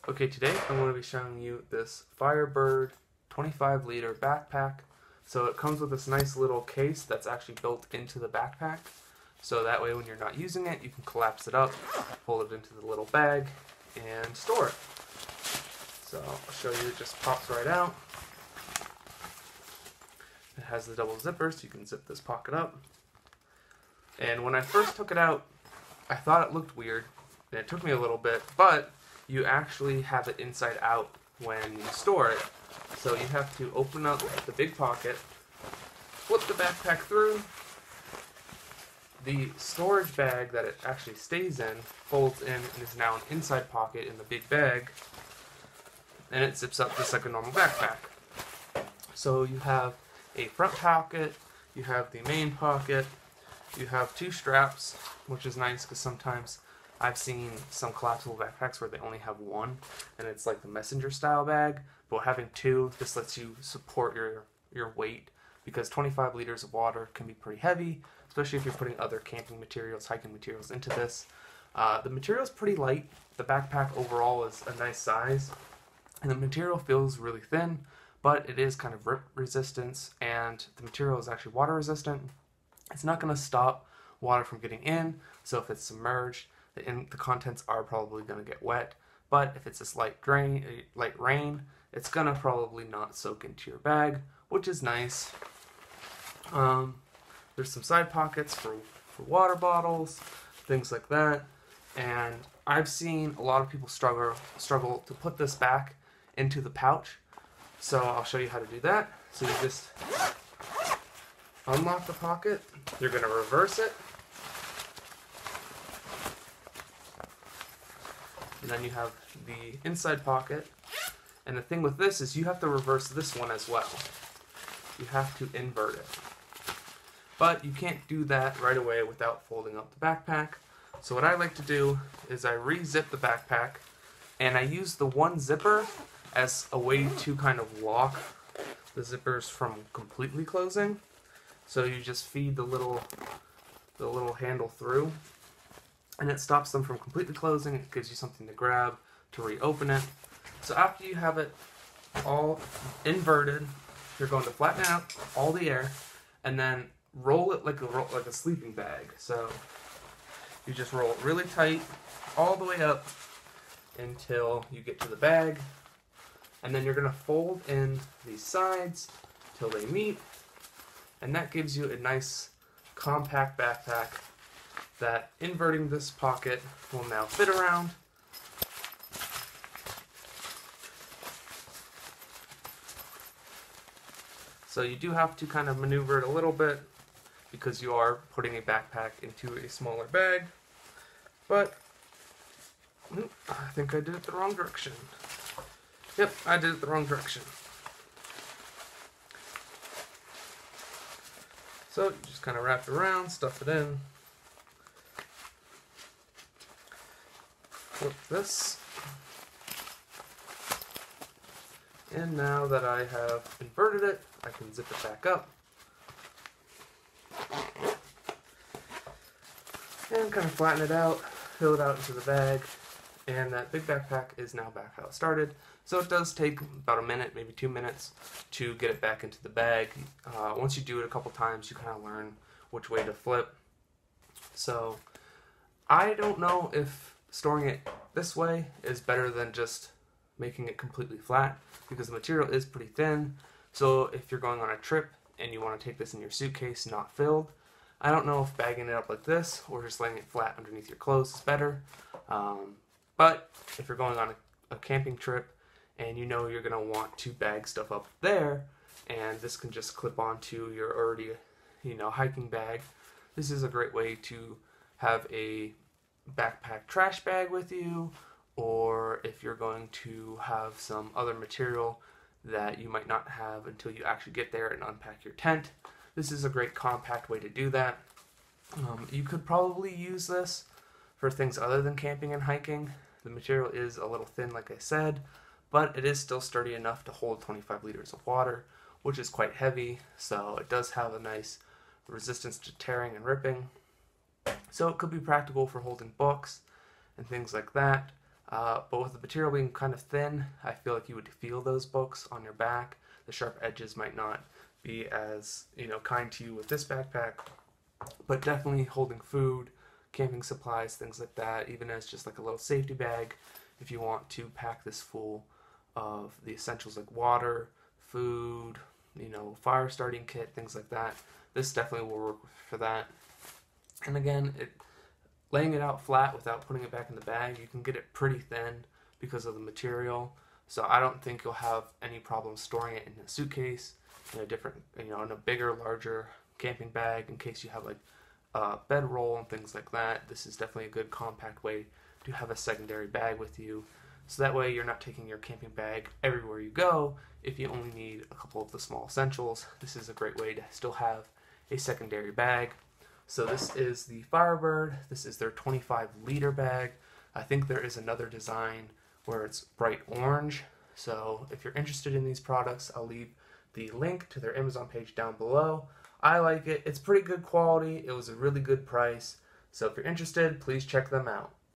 Okay, today I'm going to be showing you this Firebird 25-liter backpack. So it comes with this nice little case that's actually built into the backpack. So that way when you're not using it, you can collapse it up, pull it into the little bag, and store it. So I'll show you, it just pops right out. It has the double zipper, so you can zip this pocket up. And when I first took it out, I thought it looked weird, and it took me a little bit, but you actually have it inside out when you store it. So you have to open up the big pocket, flip the backpack through. The storage bag that it actually stays in folds in and is now an inside pocket in the big bag, and it zips up just like a normal backpack. So you have a front pocket, you have the main pocket, you have two straps, which is nice because sometimes I've seen some collapsible backpacks where they only have one, and it's like the messenger style bag, but having two just lets you support your weight, because 25 liters of water can be pretty heavy, especially if you're putting other camping materials, hiking materials into this. The material is pretty light. The backpack overall is a nice size, and the material feels really thin, but it is kind of rip resistance, and the material is actually water resistant. It's not going to stop water from getting in, so if it's submerged, the contents are probably going to get wet, but if it's this light rain, it's going to probably not soak into your bag, which is nice. There's some side pockets for water bottles, things like that, and I've seen a lot of people struggle to put this back into the pouch, so I'll show you how to do that. So you just unlock the pocket, you're going to reverse it, and then you have the inside pocket. And the thing with this is you have to reverse this one as well. You have to invert it. But you can't do that right away without folding up the backpack. So what I like to do is I re-zip the backpack, and I use the one zipper as a way to kind of lock the zippers from completely closing. So you just feed the little handle through, and it stops them from completely closing. It gives you something to grab to reopen it. So after you have it all inverted, you're going to flatten out all the air and then roll it like a sleeping bag. So you just roll it really tight all the way up until you get to the bag, and then you're going to fold in these sides till they meet, and that gives you a nice compact backpack that inverting this pocket will now fit around. So you do have to kind of maneuver it a little bit because you are putting a backpack into a smaller bag, but I think I did it the wrong direction. Yep, I did it the wrong direction. So you just kind of wrap it around, stuff it in, flip this, and now that I have inverted it, I can zip it back up and kind of flatten it out, fill it out into the bag, and that big backpack is now back how it started. So it does take about a minute, maybe 2 minutes, to get it back into the bag. Once you do it a couple times, you kind of learn which way to flip. So I don't know if storing it this way is better than just making it completely flat, because the material is pretty thin. So if you're going on a trip and you want to take this in your suitcase not filled, I don't know if bagging it up like this or just laying it flat underneath your clothes is better. But if you're going on a camping trip and you know you're going to want to bag stuff up there, and this can just clip onto your already, hiking bag, this is a great way to have a backpack trash bag with you, or if you're going to have some other material that you might not have until you actually get there and unpack your tent. This is a great compact way to do that. You could probably use this for things other than camping and hiking. The material is a little thin, like I said, but it is still sturdy enough to hold 25 liters of water, which is quite heavy, so it does have a nice resistance to tearing and ripping. So it could be practical for holding books and things like that. But with the material being kind of thin, I feel like you would feel those books on your back. The sharp edges might not be as, kind to you with this backpack, but definitely holding food, camping supplies, things like that, even as just like a little safety bag if you want to pack this full of the essentials like water, food, fire starting kit, things like that. This definitely will work for that. And again, laying it out flat without putting it back in the bag, you can get it pretty thin because of the material. So I don't think you'll have any problem storing it in a suitcase, in a different, in a bigger, larger camping bag in case you have like a bedroll and things like that. This is definitely a good compact way to have a secondary bag with you. So that way you're not taking your camping bag everywhere you go. If you only need a couple of the small essentials, this is a great way to still have a secondary bag. So this is the Firebird. This is their 25-liter bag. I think there is another design where it's bright orange. So if you're interested in these products, I'll leave the link to their Amazon page down below. I like it. It's pretty good quality. It was a really good price. So if you're interested, please check them out.